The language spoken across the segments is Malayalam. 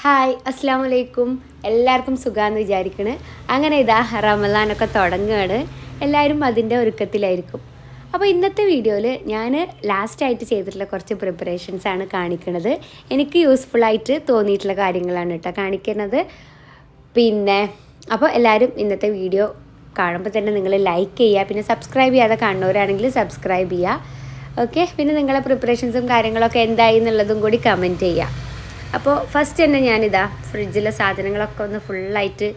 ഹായ് അസ്സലാമു അലൈക്കും. എല്ലാവർക്കും സുഖാന്ന് വിചാരിക്കണ്. അങ്ങനെ ഇതാ റമദാനൊക്കെ തുടങ്ങുകയാണ്. എല്ലാവരും അതിൻ്റെ ഒരുക്കത്തിലായിരിക്കും. അപ്പോൾ ഇന്നത്തെ വീഡിയോയിൽ ഞാൻ ലാസ്റ്റായിട്ട് ചെയ്തിട്ടുള്ള കുറച്ച് പ്രിപ്പറേഷൻസാണ് കാണിക്കുന്നത്. എനിക്ക് യൂസ്ഫുള്ളായിട്ട് തോന്നിയിട്ടുള്ള കാര്യങ്ങളാണ് കേട്ടോ കാണിക്കുന്നത്. പിന്നെ അപ്പോൾ എല്ലാവരും ഇന്നത്തെ വീഡിയോ കാണുമ്പോൾ തന്നെ നിങ്ങൾ ലൈക്ക് ചെയ്യുക, പിന്നെ സബ്സ്ക്രൈബ് ചെയ്യാതെ കാണുന്നവരാണെങ്കിൽ സബ്സ്ക്രൈബ് ചെയ്യുക. ഓക്കെ, പിന്നെ നിങ്ങളെ പ്രിപ്പറേഷൻസും കാര്യങ്ങളൊക്കെ എന്തായി എന്നുള്ളതും കൂടി കമൻറ്റ് ചെയ്യുക. അപ്പോൾ ഫസ്റ്റ് തന്നെ ഞാനിതാ ഫ്രിഡ്ജിലെ സാധനങ്ങളൊക്കെ ഒന്ന് ഫുള്ളായിട്ട്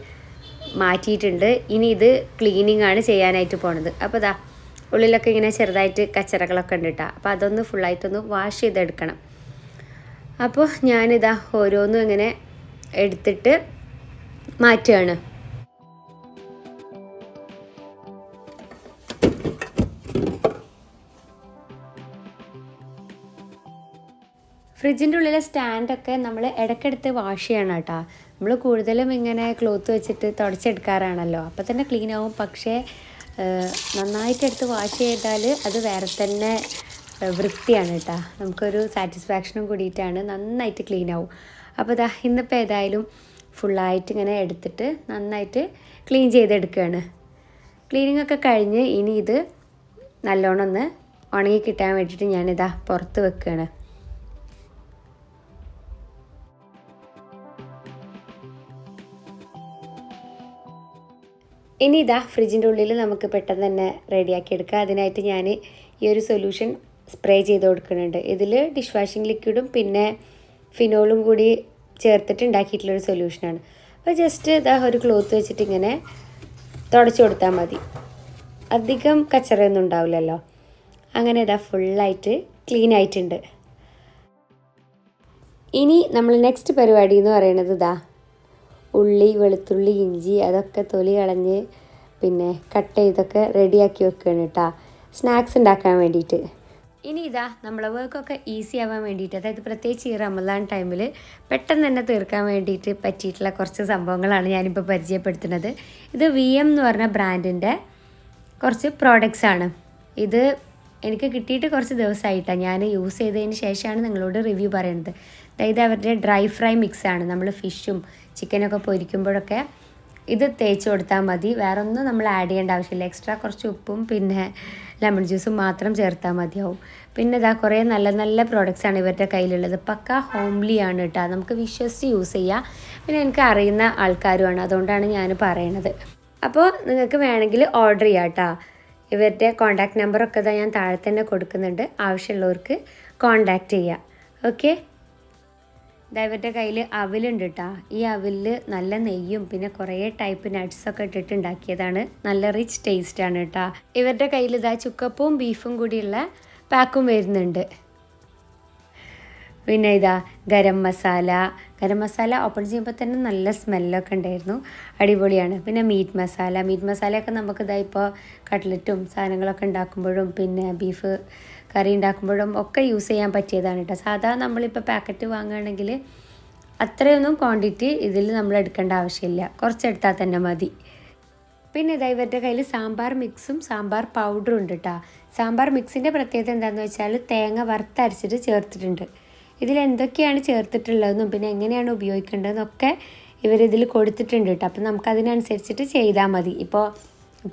മാറ്റിയിട്ടുണ്ട്. ഇനി ഇത് ക്ലീനിങ് ആണ് ചെയ്യാനായിട്ട് പോണത്. അപ്പോൾ ഇതാ ഉള്ളിലൊക്കെ ഇങ്ങനെ ചെറുതായിട്ട് കച്ചറകളൊക്കെ ഉണ്ട് കേട്ടോ. അപ്പോൾ അതൊന്ന് ഫുള്ളായിട്ടൊന്ന് വാഷ് ചെയ്തെടുക്കണം. അപ്പോൾ ഞാനിതാ ഓരോന്നും ഇങ്ങനെ എടുത്തിട്ട് മാറ്റുകയാണ്. ഫ്രിഡ്ജിൻ്റെ ഉള്ളിലെ സ്റ്റാൻഡൊക്കെ നമ്മൾ ഇടയ്ക്കെടുത്ത് വാഷ് ചെയ്യണം കേട്ടോ. നമ്മൾ കൂടുതലും ഇങ്ങനെ ക്ലോത്ത് വെച്ചിട്ട് തുടച്ചെടുക്കാറാണല്ലോ, അപ്പോൾ തന്നെ ക്ലീൻ ആവും. പക്ഷേ നന്നായിട്ടെടുത്ത് വാഷ് ചെയ്താൽ അത് വേറെ തന്നെ വൃത്തിയാണ് കേട്ടോ. നമുക്കൊരു സാറ്റിസ്ഫാക്ഷനും കൂടിയിട്ടാണ്, നന്നായിട്ട് ക്ലീൻ ആവും. അപ്പോൾ ഇതാ ഇന്നിപ്പോൾ ഏതായാലും ഫുള്ളായിട്ട് ഇങ്ങനെ എടുത്തിട്ട് നന്നായിട്ട് ക്ലീൻ ചെയ്തെടുക്കുകയാണ്. ക്ലീനിങ് ഒക്കെ കഴിഞ്ഞ് ഇനി ഇത് നല്ലോണം ഒന്ന് ഉണങ്ങി കിട്ടാൻ വേണ്ടിയിട്ട് ഞാനിതാ പുറത്ത് വെക്കുകയാണ്. ഇനി ഇതാ ഫ്രിഡ്ജിൻ്റെ ഉള്ളിൽ നമുക്ക് പെട്ടെന്ന് തന്നെ റെഡിയാക്കി എടുക്കാം. അതിനായിട്ട് ഞാൻ ഈ ഒരു സൊല്യൂഷൻ സ്പ്രേ ചെയ്ത് കൊടുക്കുന്നുണ്ട്. ഇതിൽ ഡിഷ് വാഷിംഗ് ലിക്വിഡും പിന്നെ ഫിനോളും കൂടി ചേർത്തിട്ട് ഉണ്ടാക്കിയിട്ടുള്ളൊരു സൊല്യൂഷനാണ്. അപ്പോൾ ജസ്റ്റ് ഇതാ ഒരു ക്ലോത്ത് വെച്ചിട്ട് ഇങ്ങനെ തുടച്ചു കൊടുത്താൽ മതി. അധികം കച്ചറയൊന്നും ഉണ്ടാവില്ലല്ലോ. അങ്ങനെ ഇതാ ഫുള്ളായിട്ട് ക്ലീൻ ആയിട്ടുണ്ട്. ഇനി നമ്മൾ നെക്സ്റ്റ് പരിപാടി എന്ന് പറയുന്നത് ഇതാ ഉള്ളി, വെളുത്തുള്ളി, ഇഞ്ചി അതൊക്കെ തൊലി കളഞ്ഞ് പിന്നെ കട്ട് ചെയ്തൊക്കെ റെഡിയാക്കി വെക്കുകയാണ് കേട്ടോ, സ്നാക്സ് ഉണ്ടാക്കാൻ വേണ്ടിയിട്ട്. ഇനി ഇതാ നമ്മളെ വർക്കൊക്കെ ഈസി ആവാൻ വേണ്ടിയിട്ട്, അതായത് പ്രത്യേകിച്ച് ഈ റമദാൻ ടൈമിൽ പെട്ടെന്ന് തന്നെ തീർക്കാൻ വേണ്ടിയിട്ട് പറ്റിയിട്ടുള്ള കുറച്ച് സംഭവങ്ങളാണ് ഞാനിപ്പോൾ പരിചയപ്പെടുത്തുന്നത്. ഇത് Veeyem എന്ന് പറഞ്ഞ ബ്രാൻഡിൻ്റെ കുറച്ച് പ്രോഡക്റ്റ്സ് ആണ്. ഇത് എനിക്ക് കിട്ടിയിട്ട് കുറച്ച് ദിവസമായിട്ടാണ്, ഞാൻ യൂസ് ചെയ്തതിന് ശേഷമാണ് നിങ്ങളോട് റിവ്യൂ പറയുന്നത്. അതായത് അവരുടെ ഡ്രൈ ഫ്രൈ മിക്സാണ്. നമ്മൾ ഫിഷും ചിക്കനൊക്കെ പൊരിക്കുമ്പോഴൊക്കെ ഇത് തേച്ച് കൊടുത്താൽ മതി. വേറെ ഒന്നും നമ്മൾ ആഡ് ചെയ്യേണ്ട ആവശ്യമില്ല. എക്സ്ട്രാ കുറച്ച് ഉപ്പും പിന്നെ ലെമൺ ജ്യൂസും മാത്രം ചേർത്താൽ മതിയാവും. പിന്നെ ഇതാ കുറേ നല്ല നല്ല പ്രോഡക്റ്റ്സാണ് ഇവരുടെ കയ്യിലുള്ളത്. പക്ക ഹോംലി ആണ് കേട്ടോ, നമുക്ക് വിശ്വസിച്ച് യൂസ് ചെയ്യാം. പിന്നെ എനിക്ക് അറിയുന്ന ആൾക്കാരുമാണ്, അതുകൊണ്ടാണ് ഞാൻ പറയണത്. അപ്പോൾ നിങ്ങൾക്ക് വേണമെങ്കിൽ ഓർഡർ ചെയ്യാം കേട്ടോ. ഇവരുടെ കോൺടാക്റ്റ് നമ്പറൊക്കെ ഇതാ ഞാൻ താഴെ തന്നെ കൊടുക്കുന്നുണ്ട്, ആവശ്യമുള്ളവർക്ക് കോൺടാക്റ്റ് ചെയ്യാം. ഓക്കെ, ഇവരുടെ കയ്യിൽ അവിലുണ്ട് കേട്ടോ. ഈ അവിലിൽ നല്ല നെയ്യും പിന്നെ കുറേ ടൈപ്പ് നട്ട്സൊക്കെ ഇട്ടിട്ട് ഉണ്ടാക്കിയതാണ്. നല്ല റിച്ച് ടേസ്റ്റാണ് കേട്ടോ. ഇവരുടെ കയ്യിൽ ഇതാ ചുക്കപ്പവും ബീഫും കൂടിയുള്ള പാക്കും വരുന്നുണ്ട്. പിന്നെ ഇതാ ഗരം മസാല ഓപ്പൺ ചെയ്യുമ്പോൾ തന്നെ നല്ല സ്മെല്ലൊക്കെ ഉണ്ടായിരുന്നു, അടിപൊളിയാണ്. പിന്നെ മീറ്റ് മസാലയൊക്കെ നമുക്ക് ഇതാ ഇപ്പോൾ കട്ട്ലറ്റും സാധനങ്ങളൊക്കെ ഉണ്ടാക്കുമ്പോഴും പിന്നെ ബീഫ് കറി ഉണ്ടാക്കുമ്പോഴും ഒക്കെ യൂസ് ചെയ്യാൻ പറ്റിയതാണ് കേട്ടോ. സാധാരണ നമ്മളിപ്പോൾ പാക്കറ്റ് വാങ്ങുകയാണെങ്കിൽ അത്രയൊന്നും ക്വാണ്ടിറ്റി ഇതിൽ നമ്മൾ എടുക്കേണ്ട ആവശ്യമില്ല, കുറച്ചെടുത്താൽ തന്നെ മതി. പിന്നെ ഇതാ ഇവരുടെ കയ്യിൽ സാമ്പാർ മിക്സും സാമ്പാർ പൗഡറും ഉണ്ട് കേട്ടോ. സാമ്പാർ മിക്സിൻ്റെ പ്രത്യേകത എന്താണെന്ന് വെച്ചാൽ തേങ്ങ വറുത്തരച്ചിട്ട് ചേർത്തിട്ടുണ്ട്. ഇതിലെന്തൊക്കെയാണ് ചേർത്തിട്ടുള്ളതെന്നും പിന്നെ എങ്ങനെയാണ് ഉപയോഗിക്കേണ്ടതെന്നൊക്കെ ഇവരിതിൽ കൊടുത്തിട്ടുണ്ട് കേട്ടോ. അപ്പം നമുക്കതിനനുസരിച്ചിട്ട് ചെയ്താൽ മതി. ഇപ്പോൾ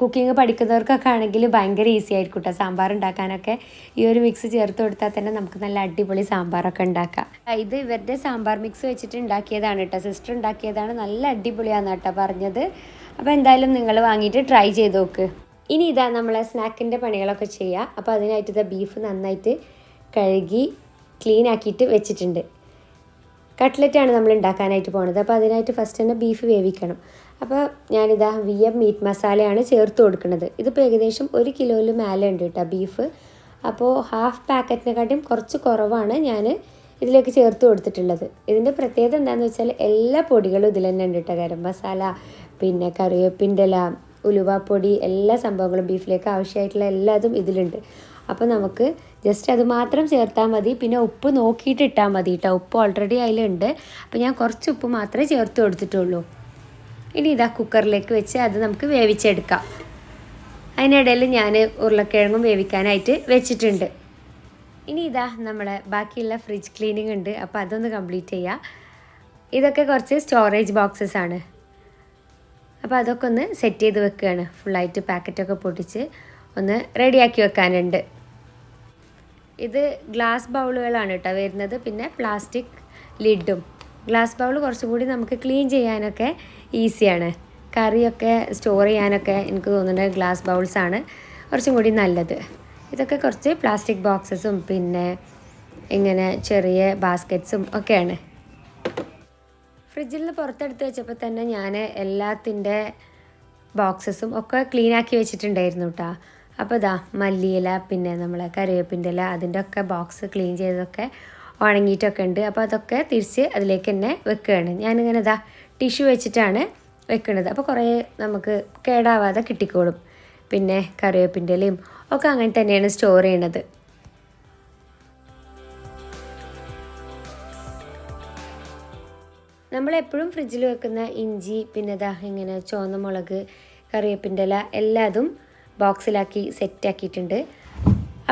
കുക്കിംഗ് പഠിക്കുന്നവർക്കൊക്കെ ആണെങ്കിൽ ഭയങ്കര ഈസി ആയിരിക്കും കേട്ടോ സാമ്പാർ ഉണ്ടാക്കാനൊക്കെ. ഈ ഒരു മിക്സ് ചേർത്ത് കൊടുത്താൽ തന്നെ നമുക്ക് നല്ല അടിപൊളി സാമ്പാറൊക്കെ ഉണ്ടാക്കാം. ഇത് ഇവരുടെ സാമ്പാർ മിക്സ് വെച്ചിട്ട് ഉണ്ടാക്കിയതാണ് കേട്ടോ, സിസ്റ്റർ ഉണ്ടാക്കിയതാണ്. നല്ല അടിപൊളിയാണെന്ന് കേട്ടോ പറഞ്ഞത്. അപ്പോൾ എന്തായാലും നിങ്ങൾ വാങ്ങിയിട്ട് ട്രൈ ചെയ്ത് നോക്ക്. ഇനി ഇതാ നമ്മളെ സ്നാക്കിൻ്റെ പണികളൊക്കെ ചെയ്യുക. അപ്പോൾ അതിനായിട്ട് ഇതാ ബീഫ് നന്നായിട്ട് കഴുകി ക്ലീൻ ആക്കിയിട്ട് വെച്ചിട്ടുണ്ട്. കട്ട്ലറ്റാണ് നമ്മൾ ഉണ്ടാക്കാനായിട്ട് പോണത്. അപ്പോൾ അതിനായിട്ട് ഫസ്റ്റ് തന്നെ ബീഫ് വേവിക്കണം. അപ്പോൾ ഞാനിതാ Veeyem മീറ്റ് മസാലയാണ് ചേർത്ത് കൊടുക്കുന്നത്. ഇതിപ്പോൾ ഏകദേശം 1 കിലോയിൽ മേലെ ഉണ്ട് കേട്ടോ ബീഫ്. അപ്പോൾ ഹാഫ് പാക്കറ്റിനെക്കാട്ടും കുറച്ച് കുറവാണ് ഞാൻ ഇതിലേക്ക് ചേർത്ത് കൊടുത്തിട്ടുള്ളത്. ഇതിൻ്റെ പ്രത്യേകത എന്താണെന്ന് വെച്ചാൽ എല്ലാ പൊടികളും ഇതിൽ തന്നെ ഉണ്ട് കേട്ടോ. ഗരം മസാല പിന്നെ കറിവേപ്പിൻ്റെ ഇല, ഉലുവാപ്പൊടി, എല്ലാ സംഭവങ്ങളും ബീഫിലേക്ക് ആവശ്യമായിട്ടുള്ള എല്ലാതും ഇതിലുണ്ട്. അപ്പോൾ നമുക്ക് ജസ്റ്റ് അത് മാത്രം ചേർത്താൽ മതി. പിന്നെ ഉപ്പ് നോക്കിയിട്ട് ഇട്ടാൽ മതി കേട്ടോ. ഉപ്പ് ഓൾറെഡി അതിലുണ്ട്, അപ്പോൾ ഞാൻ കുറച്ച് ഉപ്പ് മാത്രമേ ചേർത്ത് കൊടുത്തിട്ടുള്ളൂ. ഇനി ഇതാ കുക്കറിലേക്ക് വെച്ച് അത് നമുക്ക് വേവിച്ചെടുക്കാം. അതിനിടയിൽ ഞാൻ ഉരുളക്കിഴങ്ങും വേവിക്കാനായിട്ട് വെച്ചിട്ടുണ്ട്. ഇനി ഇതാ നമ്മളെ ബാക്കിയുള്ള ഫ്രിഡ്ജ് ക്ലീനിങ് ഉണ്ട്, അപ്പോൾ അതൊന്ന് കംപ്ലീറ്റ് ചെയ്യാം. ഇതൊക്കെ കുറച്ച് സ്റ്റോറേജ് ബോക്സസ് ആണ്. അപ്പോൾ അതൊക്കെ ഒന്ന് സെറ്റ് ചെയ്ത് വെക്കുകയാണ്. ഫുള്ളായിട്ട് പാക്കറ്റൊക്കെ പൊട്ടിച്ച് ഒന്ന് റെഡിയാക്കി വെക്കാനുണ്ട്. ഇത് ഗ്ലാസ് ബൗളുകളാണ് കേട്ടോ വരുന്നത്. പിന്നെ പ്ലാസ്റ്റിക് ലിഡും. ഗ്ലാസ് ബൗൾ കുറച്ചും കൂടി നമുക്ക് ക്ലീൻ ചെയ്യാനൊക്കെ ഈസിയാണ്. കറിയൊക്കെ സ്റ്റോർ ചെയ്യാനൊക്കെ എനിക്ക് തോന്നുന്നത് ഗ്ലാസ് ബൗൾസാണ് കുറച്ചും കൂടി നല്ലത്. ഇതൊക്കെ കുറച്ച് പ്ലാസ്റ്റിക് ബോക്സസും പിന്നെ ഇങ്ങനെ ചെറിയ ബാസ്ക്കറ്റ്സും ഒക്കെയാണ്. ഫ്രിഡ്ജിൽ നിന്ന് പുറത്തെടുത്ത് വെച്ചപ്പോൾ തന്നെ ഞാൻ എല്ലാത്തിൻ്റെ ബോക്സസും ഒക്കെ ക്ലീനാക്കി വെച്ചിട്ടുണ്ടായിരുന്നു കേട്ടോ. അപ്പോൾ ഇതാ മല്ലിയില പിന്നെ നമ്മളെ കറിവേപ്പിൻ്റെ ഇല അതിൻ്റെ ഒക്കെ ബോക്സ് ക്ലീൻ ചെയ്തതൊക്കെ ഉണങ്ങിയിട്ടൊക്കെ ഉണ്ട്. അപ്പോൾ അതൊക്കെ തിരിച്ച് അതിലേക്ക് തന്നെ വെക്കുകയാണ്. ഞാനിങ്ങനെ ഇതാ ടിഷ്യൂ വെച്ചിട്ടാണ് വെക്കുന്നത്. അപ്പോൾ കുറേ നമുക്ക് കേടാവാതെ കിട്ടിക്കോളും. പിന്നെ കറിവേപ്പിൻ്റെ ഇലയും ഒക്കെ അങ്ങനെ തന്നെയാണ് സ്റ്റോർ ചെയ്യണത്. നമ്മളെപ്പോഴും ഫ്രിഡ്ജിൽ വെക്കുന്ന ഇഞ്ചി പിന്നെ ഇതാ ഇങ്ങനെ ചുവന്ന മുളക് കറിവേപ്പിൻ്റെ ഇല എല്ലാതും ബോക്സിലാക്കി സെറ്റാക്കിയിട്ടുണ്ട്.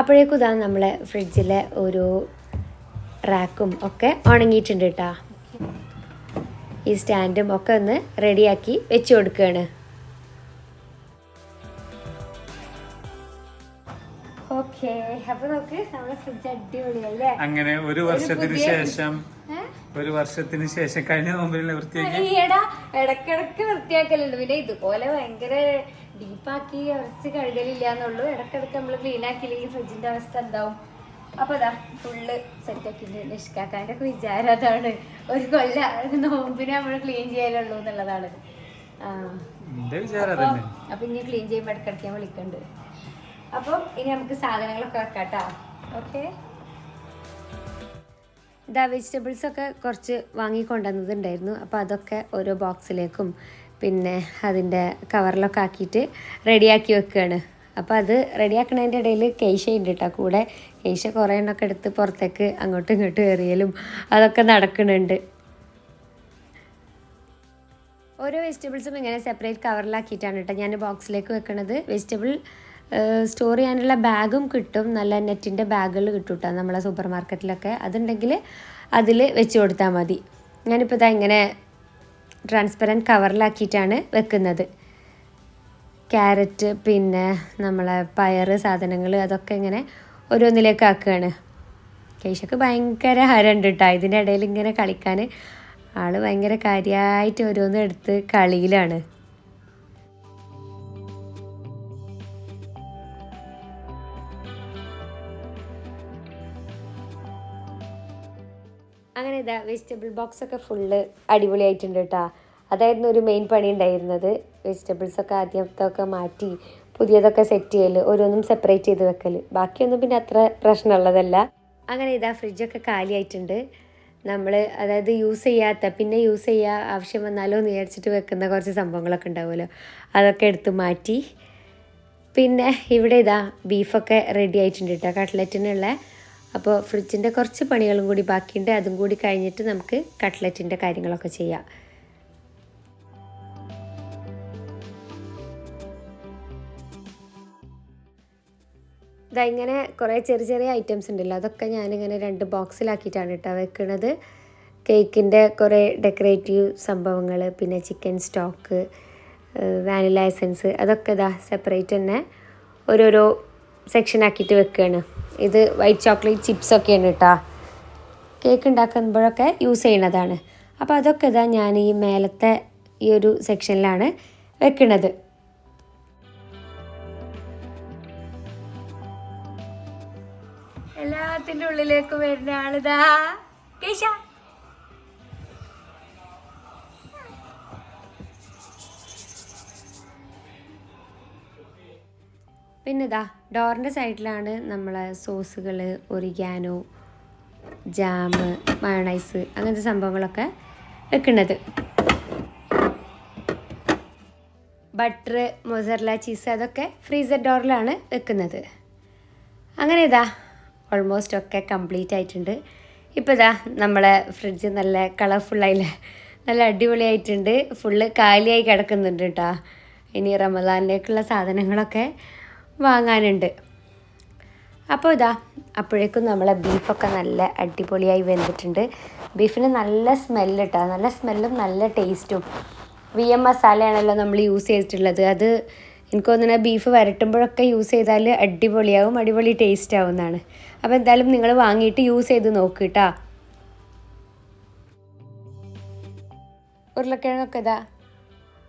അപ്പോഴേക്കും ഇതാ നമ്മളെ ഫ്രിഡ്ജിലെ ഓരോ റാക്കും ഒക്കെ ഉണങ്ങിയിട്ടുണ്ട് കേട്ടോ. ഈ സ്റ്റാൻഡും ഒക്കെ ഒന്ന് റെഡിയാക്കി വെച്ച് കൊടുക്കുകയാണ്. ഓക്കെ, അപ്പോൾ നമുക്ക് നമ്മുടെ ഫ്രിഡ്ജ് അടിപൊളിയല്ലേ. അങ്ങനെ ഒരു വർഷത്തിന് ശേഷം കഴിഞ്ഞ നോമ്പിൽ ഇടക്കിടക്ക് വൃത്തിയാക്കലുണ്ട്. പിന്നെ ഇതുപോലെ ഭയങ്കര ഡീപ്പാക്കി ഉറച്ച് കഴുകലില്ല എന്നുള്ളൂ. ഇടക്കിടക്ക് നമ്മൾ ക്ലീൻ ആക്കിയില്ലെങ്കിൽ ഫ്രിഡ്ജിന്റെ അവസ്ഥ എന്താവും. അപ്പൊ അതാ ഫുള്ള് സെറ്റാക്കിയിട്ട് നിഷ്കാക്കാൻ്റെ ഒക്കെ വിചാരം അതാണ്, ഒരു നോമ്പിനെ നമ്മൾ ക്ലീൻ ചെയ്യാനുള്ളൂ എന്നുള്ളതാണ്. അപ്പൊ ഇനി ക്ലീൻ ചെയ്യുമ്പോൾ ഇടക്കിടക്ക് ഞാൻ വിളിക്കണ്ട്. അപ്പം ഇനി നമുക്ക് സാധനങ്ങളൊക്കെ വെക്കാട്ടോ. ഓക്കെ, ഇതാ വെജിറ്റബിൾസൊക്കെ കുറച്ച് വാങ്ങിക്കൊണ്ടുവന്നതുണ്ടായിരുന്നു. അപ്പോൾ അതൊക്കെ ഓരോ ബോക്സിലേക്കും പിന്നെ അതിൻ്റെ കവറിലൊക്കെ ആക്കിയിട്ട് റെഡിയാക്കി വെക്കുകയാണ്. അപ്പോൾ അത് റെഡിയാക്കണതിൻ്റെ ഇടയിൽ കേശ ഉണ്ട് കേട്ടോ കൂടെ. കേശ കുറേ എണ്ണമൊക്കെ എടുത്ത് പുറത്തേക്ക് അങ്ങോട്ടും ഇങ്ങോട്ടും എറിയലും അതൊക്കെ നടക്കുന്നുണ്ട്. ഓരോ വെജിറ്റബിൾസും ഇങ്ങനെ സെപ്പറേറ്റ് കവറിലാക്കിയിട്ടാണ് കേട്ടോ ഞാൻ ബോക്സിലേക്ക് വെക്കണത്. വെജിറ്റബിൾ സ്റ്റോർ ചെയ്യാനുള്ള ബാഗും കിട്ടും, നല്ല നെറ്റിൻ്റെ ബാഗുകൾ കിട്ടും കേട്ടോ നമ്മളെ സൂപ്പർ മാർക്കറ്റിലൊക്കെ. അതുണ്ടെങ്കിൽ അതിൽ വെച്ച് കൊടുത്താൽ മതി. ഞാനിപ്പോൾ ഇതാ ഇങ്ങനെ ട്രാൻസ്പെറൻറ്റ് കവറിലാക്കിയിട്ടാണ് വെക്കുന്നത്. ക്യാരറ്റ് പിന്നെ നമ്മളെ പയർ സാധനങ്ങൾ അതൊക്കെ ഇങ്ങനെ ഓരോന്നിലേക്ക് ആക്കുകയാണ്. കേശക്ക് ഭയങ്കര ഹരമുണ്ട് കേട്ടോ ഇതിൻ്റെ ഇടയിൽ ഇങ്ങനെ കളിക്കാൻ. ആൾ ഭയങ്കര കാര്യമായിട്ട് ഓരോന്നും എടുത്ത് കളിയിലാണ്. അങ്ങനെ ഇതാ വെജിറ്റബിൾ ബോക്സൊക്കെ ഫുള്ള് അടിപൊളിയായിട്ടുണ്ട് കേട്ടോ. അതായിരുന്നു ഒരു മെയിൻ പണി ഉണ്ടായിരുന്നത്. വെജിറ്റബിൾസൊക്കെ ആദ്യത്തൊക്കെ മാറ്റി പുതിയതൊക്കെ സെറ്റ് ചെയ്യൽ, ഓരോന്നും സെപ്പറേറ്റ് ചെയ്ത് വെക്കൽ. ബാക്കിയൊന്നും പിന്നെ അത്ര പ്രശ്നമുള്ളതല്ല. അങ്ങനെ ഇതാ ഫ്രിഡ്ജൊക്കെ കാലിയായിട്ടുണ്ട്. നമ്മൾ അതായത് യൂസ് ചെയ്യാത്ത പിന്നെ യൂസ് ചെയ്യാൻ ആവശ്യം വന്നാലോ എന്ന് വിചാരിച്ചിട്ട് വെക്കുന്ന കുറച്ച് സംഭവങ്ങളൊക്കെ ഉണ്ടാവുമല്ലോ, അതൊക്കെ എടുത്ത് മാറ്റി. പിന്നെ ഇവിടെ ഇതാ ബീഫൊക്കെ റെഡി ആയിട്ടുണ്ട് കേട്ടോ കട്ട്ലറ്റിനുള്ള. അപ്പോൾ ഫ്രിഡ്ജിൻ്റെ കുറച്ച് പണികളും കൂടി ബാക്കിയുണ്ട്. അതും കൂടി കഴിഞ്ഞിട്ട് നമുക്ക് കട്ട്ലറ്റിൻ്റെ കാര്യങ്ങളൊക്കെ ചെയ്യാം. ഇതാ ഇങ്ങനെ കുറേ ചെറിയ ചെറിയ ഐറ്റംസ് ഉണ്ടല്ലോ, അതൊക്കെ ഞാനിങ്ങനെ 2 ബോക്സിലാക്കിയിട്ടാണ് കേട്ടോ വെക്കുന്നത്. കേക്കിൻ്റെ കുറേ ഡെക്കറേറ്റീവ് സംഭവങ്ങൾ, പിന്നെ ചിക്കൻ സ്റ്റോക്ക്, വാനില എസൻസ്, അതൊക്കെ ഇതാ സെപ്പറേറ്റ് തന്നെ ഓരോരോ സെക്ഷനാക്കിയിട്ട് വെക്കുകയാണ്. ഇത് വൈറ്റ് ചോക്ലേറ്റ് ചിപ്സൊക്കെയാണ് കേട്ടോ, കേക്ക് ഉണ്ടാക്കുമ്പോഴൊക്കെ യൂസ് ചെയ്യുന്നതാണ്. അപ്പോൾ അതൊക്കെ ഇതാ ഞാൻ ഈ മേലത്തെ ഈ ഒരു സെക്ഷനിലാണ് വെക്കുന്നത്. എല്ലാത്തിൻ്റെ ഉള്ളിലേക്ക് വരുന്ന ആളിതാ കേശ. പിന്നെ ഇതാ ഡോറിൻ്റെ സൈഡിലാണ് നമ്മളെ സോസുകൾ, ഒറിഗാനോ, ജാം, മയോണൈസ് അങ്ങനത്തെ സംഭവങ്ങളൊക്കെ വെക്കുന്നത്. ബട്ടർ, മൊസറല്ല ചീസ് അതൊക്കെ ഫ്രീസർ ഡോറിലാണ് വെക്കുന്നത്. അങ്ങനെ ഇതാ ഓൾമോസ്റ്റ് ഒക്കെ കംപ്ലീറ്റ് ആയിട്ടുണ്ട്. ഇപ്പോൾ ഇതാ നമ്മളെ ഫ്രിഡ്ജ് നല്ല കളർഫുള്ളായില്ലേ, നല്ല അടിപൊളിയായിട്ടുണ്ട്. ഫുള്ള് കാലിയായി കിടക്കുന്നുണ്ട് കേട്ടോ. ഇനി റമദാനിലേക്കുള്ള സാധനങ്ങളൊക്കെ വാങ്ങാനുണ്ട്. അപ്പോൾ ഇതാ അപ്പോഴേക്കും നമ്മളെ ബീഫൊക്കെ നല്ല അടിപൊളിയായി വെന്തിട്ടുണ്ട്. ബീഫിന് നല്ല സ്മെല്ല് കേട്ടോ, നല്ല സ്മെല്ലും നല്ല ടേസ്റ്റും. VM മസാലയാണല്ലോ നമ്മൾ യൂസ് ചെയ്തിട്ടുള്ളത്. അത് എനിക്ക് തോന്നുന്നത് ബീഫ് വരട്ടുമ്പോഴൊക്കെ യൂസ് ചെയ്താൽ അടിപൊളിയാവും, അടിപൊളി ടേസ്റ്റ് ആവുന്നതാണ്. അപ്പോൾ എന്തായാലും നിങ്ങൾ വാങ്ങിയിട്ട് യൂസ് ചെയ്ത് നോക്ക് കേട്ടോ. ഉരുളക്കിഴങ്ങൊക്കെ ഇതാ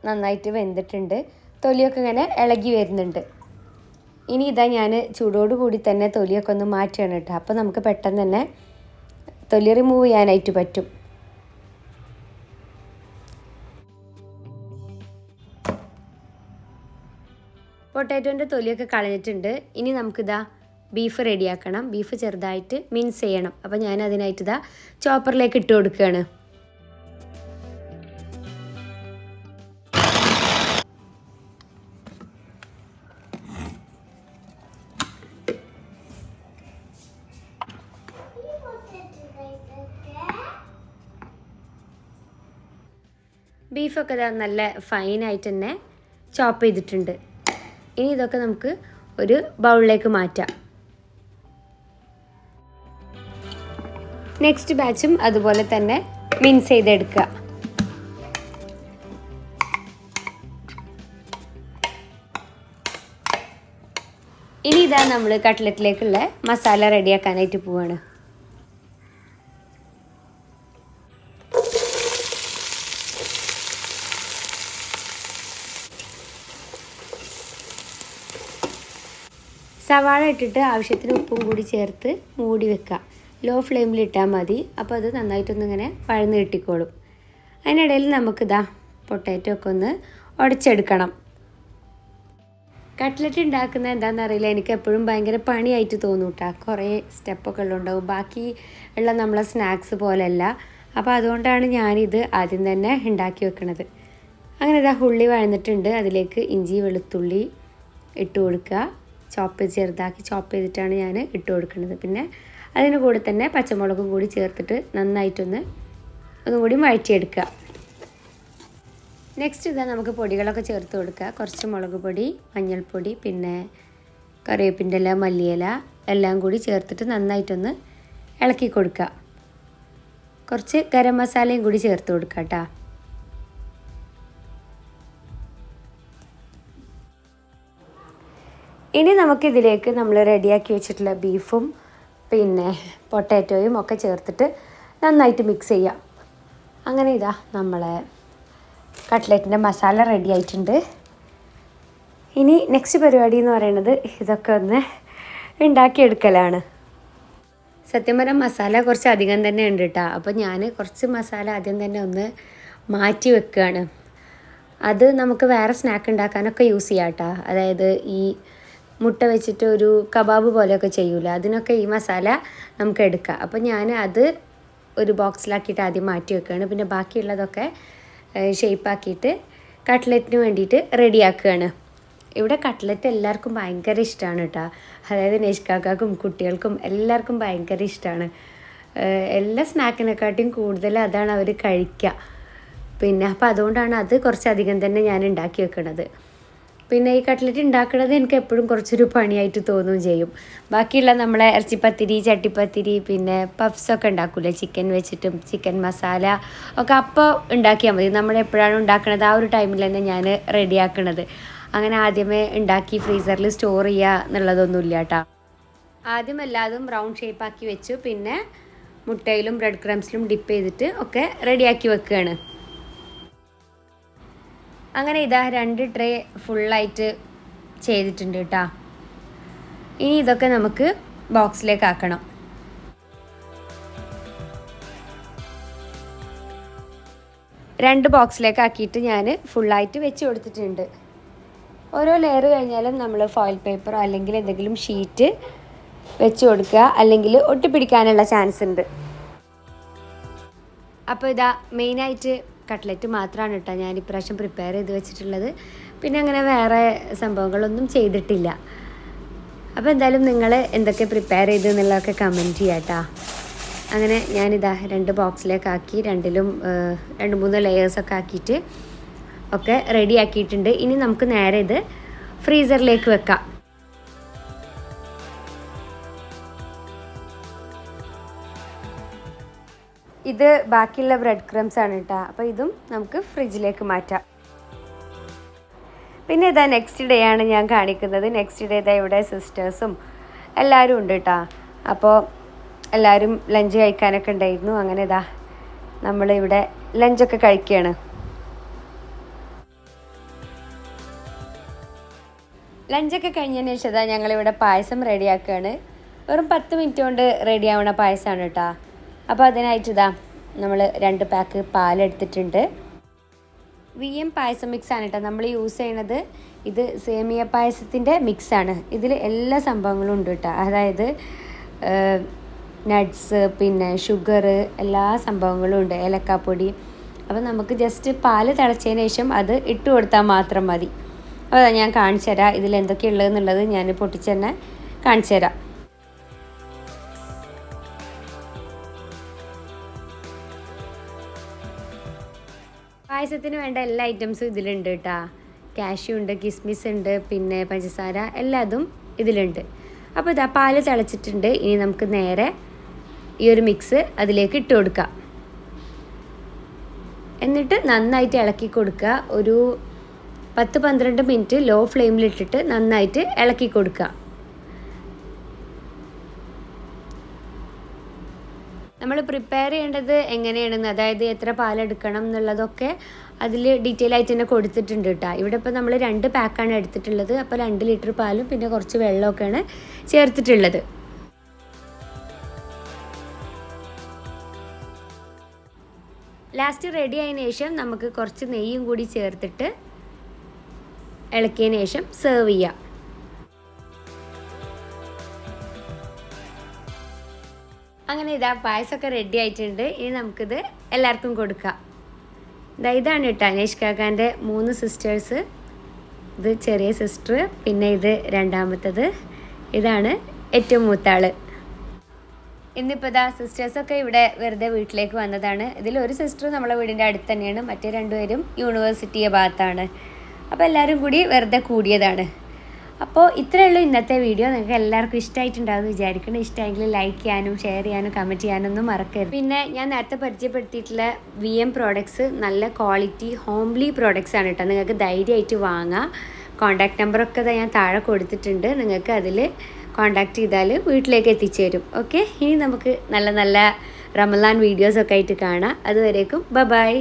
നന്നായിട്ട് വെന്തിട്ടുണ്ട്, തൊലിയൊക്കെ ഇങ്ങനെ ഇളകി വരുന്നുണ്ട്. ഇനി ഇതാ ഞാൻ ചൂടോട് കൂടി തന്നെ തൊലിയൊക്കെ ഒന്ന് മാറ്റുകയാണ് കേട്ടോ. അപ്പോൾ നമുക്ക് പെട്ടെന്ന് തന്നെ തൊലി റിമൂവ് ചെയ്യാനായിട്ട് പറ്റും. പൊട്ടാറ്റോൻ്റെ തൊലിയൊക്കെ കളഞ്ഞിട്ടുണ്ട്. ഇനി നമുക്കിതാ ബീഫ് റെഡിയാക്കണം. ബീഫ് ചെറുതായിട്ട് മിൻസ് ചെയ്യണം. അപ്പോൾ ഞാൻ അതിനായിട്ട് ഇതാ ചോപ്പറിലേക്ക് ഇട്ട് കൊടുക്കുകയാണ്. ബീഫൊക്കെ ഇതാ നല്ല ഫൈനായിട്ട് തന്നെ ചോപ്പ് ചെയ്തിട്ടുണ്ട്. ഇനി ഇതൊക്കെ നമുക്ക് ഒരു ബൗളിലേക്ക് മാറ്റാം. നെക്സ്റ്റ് ബാച്ചും അതുപോലെ തന്നെ മിൻസ് ചെയ്തെടുക്കുക. ഇനി ഇതാ നമ്മൾ കട്ട്ലറ്റിലേക്കുള്ള മസാല റെഡിയാക്കാനായിട്ട് പോവാണ്. സവാള ഇട്ടിട്ട് ആവശ്യത്തിന് ഉപ്പും കൂടി ചേർത്ത് മൂടി വെക്കുക. ലോ ഫ്ലെയിമിൽ ഇട്ടാൽ മതി. അപ്പോൾ അത് നന്നായിട്ടൊന്നിങ്ങനെ വഴന്ന് കിട്ടിക്കോളും. അതിനിടയിൽ നമുക്കിതാ പൊട്ടാറ്റോ ഒക്കെ ഒന്ന് ഉടച്ചെടുക്കണം. കട്ട്ലറ്റ് ഉണ്ടാക്കുന്നത് എന്താണെന്നറിയില്ല, എനിക്ക് എപ്പോഴും ഭയങ്കര പണിയായിട്ട് തോന്നും കേട്ടോ. കുറേ സ്റ്റെപ്പൊക്കെ ഉള്ളുണ്ടാവും, ബാക്കി ഉള്ള നമ്മളെ സ്നാക്സ് പോലെയല്ല. അപ്പോൾ അതുകൊണ്ടാണ് ഞാനിത് ആദ്യം തന്നെ ഉണ്ടാക്കി വെക്കുന്നത്. അങ്ങനെ ഇതാ ഉള്ളി വഴന്നിട്ടുണ്ട്. അതിലേക്ക് ഇഞ്ചി വെളുത്തുള്ളി ഇട്ട് കൊടുക്കുക. ചെറുതാക്കി ചോപ്പ് ചെയ്തിട്ടാണ് ഞാൻ ഇട്ട് കൊടുക്കുന്നത്. പിന്നെ അതിന് കൂടെ തന്നെ പച്ചമുളകും കൂടി ചേർത്തിട്ട് നന്നായിട്ടൊന്നും കൂടി വഴറ്റിയെടുക്കുക. നെക്സ്റ്റ് ഇതാ നമുക്ക് പൊടികളൊക്കെ ചേർത്ത് കൊടുക്കുക. കുറച്ച് മുളക് പൊടി, മഞ്ഞൾപ്പൊടി, പിന്നെ കറിവേപ്പിൻ്റെ ഇല, മല്ലിയില എല്ലാം കൂടി ചേർത്തിട്ട് നന്നായിട്ടൊന്ന് ഇളക്കി കൊടുക്കുക. കുറച്ച് ഗരം മസാലയും കൂടി ചേർത്ത് കൊടുക്കുക കേട്ടോ. ഇനി നമുക്കിതിലേക്ക് നമ്മൾ റെഡിയാക്കി വെച്ചിട്ടുള്ള ബീഫും പിന്നെ പൊട്ടാറ്റോയും ഒക്കെ ചേർത്തിട്ട് നന്നായിട്ട് മിക്സ് ചെയ്യാം. അങ്ങനെ ഇതാ നമ്മളെ കട്ട്ലറ്റിൻ്റെ മസാല റെഡി ആയിട്ടുണ്ട്. ഇനി നെക്സ്റ്റ് പരിപാടി എന്ന് പറയുന്നത് ഇതൊക്കെ ഒന്ന് ഉണ്ടാക്കിയെടുക്കലാണ്. സത്യം പറഞ്ഞാൽ മസാല കുറച്ച് അധികം തന്നെ ഉണ്ട് കേട്ടോ. അപ്പോൾ ഞാൻ കുറച്ച് മസാല ആദ്യം തന്നെ ഒന്ന് മാറ്റി വെക്കുകയാണ്. അത് നമുക്ക് വേറെ സ്നാക്ക് ഉണ്ടാക്കാനൊക്കെ യൂസ് ചെയ്യാം കേട്ടോ. അതായത് ഈ മുട്ട വെച്ചിട്ട് ഒരു കബാബ് പോലെയൊക്കെ ചെയ്യൂല, അതിനൊക്കെ ഈ മസാല നമുക്ക് എടുക്കാം. അപ്പോൾ ഞാൻ അത് ഒരു ബോക്സിലാക്കിയിട്ട് ആദ്യം മാറ്റി വെക്കുകയാണ്. പിന്നെ ബാക്കിയുള്ളതൊക്കെ ഷേപ്പാക്കിയിട്ട് കട്ട്ലറ്റിന് വേണ്ടിയിട്ട് റെഡിയാക്കുകയാണ്. ഇവിടെ കട്ട്ലറ്റ് എല്ലാവർക്കും ഭയങ്കര ഇഷ്ടമാണ് കേട്ടോ. അതായത് നെഷ്കാക്കും കുട്ടികൾക്കും എല്ലാവർക്കും ഭയങ്കര ഇഷ്ടമാണ്. എല്ലാ സ്നാക്കിനെക്കാട്ടിയും കൂടുതൽ അതാണ് അവർ കഴിക്കുക. പിന്നെ അപ്പോൾ അതുകൊണ്ടാണ് അത് കുറച്ചധികം തന്നെ ഞാൻ ഉണ്ടാക്കി വെക്കുന്നത്. പിന്നെ ഈ കട്ട്ലറ്റ് ഉണ്ടാക്കുന്നത് എനിക്ക് എപ്പോഴും കുറച്ചൊരു പണിയായിട്ട് തോന്നുകയും ചെയ്യും. ബാക്കിയുള്ള നമ്മളെ ഇറച്ചിപ്പത്തിരി, ചട്ടിപ്പത്തിരി, പിന്നെ പഫ്സൊക്കെ ഉണ്ടാക്കില്ലേ ചിക്കൻ വെച്ചിട്ടും, ചിക്കൻ മസാല ഒക്കെ അപ്പോൾ ഉണ്ടാക്കിയാൽ മതി. നമ്മൾ എപ്പോഴാണ് ഉണ്ടാക്കുന്നത് ആ ഒരു ടൈമിൽ തന്നെ ഞാൻ റെഡിയാക്കണത്. അങ്ങനെ ആദ്യമേ ഉണ്ടാക്കി ഫ്രീസറിൽ സ്റ്റോർ ചെയ്യുക എന്നുള്ളതൊന്നുമില്ല കേട്ടോ. ആദ്യം എല്ലാതും റൗണ്ട് ഷേപ്പാക്കി വെച്ചു. പിന്നെ മുട്ടയിലും ബ്രെഡ് ക്രംസിലും ഡിപ്പ് ചെയ്തിട്ട് ഒക്കെ റെഡിയാക്കി വെക്കുകയാണ്. അങ്ങനെ ഇതാ 2 ട്രേ ഫുള്ളായിട്ട് ചെയ്തിട്ടുണ്ട് കേട്ടോ. ഇനി ഇതൊക്കെ നമുക്ക് ബോക്സിലേക്ക് ആക്കണം. രണ്ട് ബോക്സിലേക്ക് ആക്കിയിട്ട് ഞാൻ ഫുള്ളായിട്ട് വെച്ച് കൊടുത്തിട്ടുണ്ട്. ഓരോ ലെയർ കഴിഞ്ഞാലും നമ്മൾ ഫോയിൽ പേപ്പറോ അല്ലെങ്കിൽ എന്തെങ്കിലും ഷീറ്റ് വെച്ച് കൊടുക്കുക, അല്ലെങ്കിൽ ഒട്ടിപ്പിടിക്കാനുള്ള ചാൻസ് ഉണ്ട്. അപ്പോൾ ഇതാ മെയിനായിട്ട് കട്ട്ലറ്റ് മാത്രമാണ് കേട്ടോ ഞാൻ ഇപ്രാവശ്യം പ്രിപ്പയർ ചെയ്ത് വെച്ചിട്ടുള്ളത്. പിന്നെ അങ്ങനെ വേറെ സംഭവങ്ങളൊന്നും ചെയ്തിട്ടില്ല. അപ്പോൾ എന്തായാലും നിങ്ങൾ എന്തൊക്കെ പ്രിപ്പയർ ചെയ്ത് എന്നുള്ളതൊക്കെ കമൻറ്റ് ചെയ്യാം കേട്ടോ. അങ്ങനെ ഞാനിതാ 2 ബോക്സിലേക്കാക്കി, 2ലും 2-3 ലെയേഴ്സൊക്കെ ആക്കിയിട്ട് ഒക്കെ റെഡി ആക്കിയിട്ടുണ്ട്. ഇനി നമുക്ക് നേരെ ഇത് ഫ്രീസറിലേക്ക് വെക്കാം. ഇത് ബാക്കിയുള്ള ബ്രെഡ് ക്രംസ് ആണ് കേട്ടോ. അപ്പോൾ ഇതും നമുക്ക് ഫ്രിഡ്ജിലേക്ക് മാറ്റാം. പിന്നെ ഇതാ നെക്സ്റ്റ് ഡേ ആണ് ഞാൻ കാണിക്കുന്നത്. നെക്സ്റ്റ് ഡേ ഇതാ ഇവിടെ സിസ്റ്റേഴ്സും എല്ലാവരും ഉണ്ട് കേട്ടോ. അപ്പോൾ എല്ലാവരും ലഞ്ച് കഴിക്കാനൊക്കെ ഉണ്ടായിരുന്നു. അങ്ങനെ ഇതാ നമ്മളിവിടെ ലഞ്ചൊക്കെ കഴിക്കുകയാണ്. ലഞ്ചൊക്കെ കഴിഞ്ഞതിന് ശേഷം ഇതാ ഞങ്ങളിവിടെ പായസം റെഡിയാക്കുകയാണ്. വെറും 10 മിനിറ്റ് കൊണ്ട് റെഡി ആവണ പായസമാണ് കേട്ടോ. അപ്പോൾ അതിനായിട്ട് ഇതാ നമ്മൾ 2 പാക്ക് പാലെടുത്തിട്ടുണ്ട്. വിയം പായസം മിക്സാണ് കേട്ടോ നമ്മൾ യൂസ് ചെയ്യണത്. ഇത് സേമിയ പായസത്തിൻ്റെ മിക്സാണ്. ഇതിൽ എല്ലാ സംഭവങ്ങളും ഉണ്ട് കേട്ടോ. അതായത് നട്ട്സ്, പിന്നെ ഷുഗർ, എല്ലാ സംഭവങ്ങളും ഉണ്ട്, ഏലക്കാപ്പൊടി. അപ്പോൾ നമുക്ക് ജസ്റ്റ് പാല് തിളച്ചതിന് ശേഷം അത് ഇട്ട് കൊടുത്താൽ മാത്രം മതി. അപ്പോൾ ഞാൻ കാണിച്ചു തരാം ഇതിൽ എന്തൊക്കെയുള്ളതെന്നുള്ളത്. ഞാൻ പൊട്ടിച്ച് തന്നെ കാണിച്ചു തരാം. പായസത്തിന് വേണ്ട എല്ലാ ഐറ്റംസും ഇതിലുണ്ട് കേട്ടോ. കാഷ്യൂ ഉണ്ട്, കിസ്മിസ് ഉണ്ട്, പിന്നെ പഞ്ചസാര, എല്ലാതും ഇതിലുണ്ട്. അപ്പോൾ ഇതാ പാല് തിളച്ചിട്ടുണ്ട്. ഇനി നമുക്ക് നേരെ ഈ ഒരു മിക്സ് അതിലേക്ക് ഇട്ട് കൊടുക്കാം. എന്നിട്ട് നന്നായിട്ട് ഇളക്കി കൊടുക്കുക. ഒരു 10-12 മിനിറ്റ് ലോ ഫ്ലെയിമിലിട്ടിട്ട് നന്നായിട്ട് ഇളക്കി കൊടുക്കുക. നമ്മൾ പ്രിപ്പയർ ചെയ്യേണ്ടത് എങ്ങനെയാണെന്ന്, അതായത് എത്ര പാലെടുക്കണം എന്നുള്ളതൊക്കെ അതിൽ ഡീറ്റെയിൽ ആയിട്ട് തന്നെ കൊടുത്തിട്ടുണ്ട് കേട്ടോ. ഇവിടെ ഇപ്പോൾ നമ്മൾ 2 പാക്കാണ് എടുത്തിട്ടുള്ളത്. അപ്പോൾ 2 ലിറ്റർ പാലും പിന്നെ കുറച്ച് വെള്ളമൊക്കെയാണ് ചേർത്തിട്ടുള്ളത്. ലാസ്റ്റ് റെഡി ആയതിനു ശേഷം നമുക്ക് കുറച്ച് നെയ്യും കൂടി ചേർത്തിട്ട് ഇളക്കിയതിന് ശേഷം സെർവ് ചെയ്യാം. അങ്ങനെ ഇതാ പായസമൊക്കെ റെഡി ആയിട്ടുണ്ട്. ഇനി നമുക്കിത് എല്ലാവർക്കും കൊടുക്കാം. ഇതാണ് കേട്ടോ അനേഷ് കാക്കാൻ്റെ 3 സിസ്റ്റേഴ്സ്. ഇത് ചെറിയ സിസ്റ്റർ, പിന്നെ ഇത് രണ്ടാമത്തത്, ഇതാണ് ഏറ്റവും മൂത്താള്. ഇന്നിപ്പോൾ ഇതാ സിസ്റ്റേഴ്സൊക്കെ ഇവിടെ വെറുതെ വീട്ടിലേക്ക് വന്നതാണ്. ഇതിലൊരു സിസ്റ്റർ നമ്മളെ വീടിൻ്റെ അടുത്ത് തന്നെയാണ്, മറ്റേ 2 പേരും യൂണിവേഴ്സിറ്റിയെ ഭാഗത്താണ്. അപ്പോൾ എല്ലാവരും കൂടി വെറുതെ കൂടിയതാണ്. അപ്പോൾ ഇത്രയേ ഉള്ളൂ ഇന്നത്തെ വീഡിയോ. നിങ്ങൾക്ക് എല്ലാവർക്കും ഇഷ്ടമായിട്ടുണ്ടാകുമെന്ന് വിചാരിക്കണം. ഇഷ്ടമായെങ്കിൽ ലൈക്ക് ചെയ്യാനും ഷെയർ ചെയ്യാനും കമൻറ്റ് ചെയ്യാനൊന്നും മറക്കരുത്. പിന്നെ ഞാൻ നേരത്തെ പരിചയപ്പെടുത്തിയിട്ടുള്ള വിഎം പ്രോഡക്ട്സ് നല്ല ക്വാളിറ്റി ഹോംലി പ്രോഡക്ട്സ് ആണ് കേട്ടോ. നിങ്ങൾക്ക് ധൈര്യമായിട്ട് വാങ്ങാം. കോൺടാക്റ്റ് നമ്പറൊക്കെ ഞാൻ താഴെ കൊടുത്തിട്ടുണ്ട്. നിങ്ങൾക്ക് അതിൽ കോൺടാക്റ്റ് ചെയ്താൽ വീട്ടിലേക്ക് എത്തിച്ചു തരും. ഓക്കെ, ഇനി നമുക്ക് നല്ല നല്ല റമദാൻ വീഡിയോസൊക്കെ ആയിട്ട് കാണാം. അതുവരേക്കും ബൈ.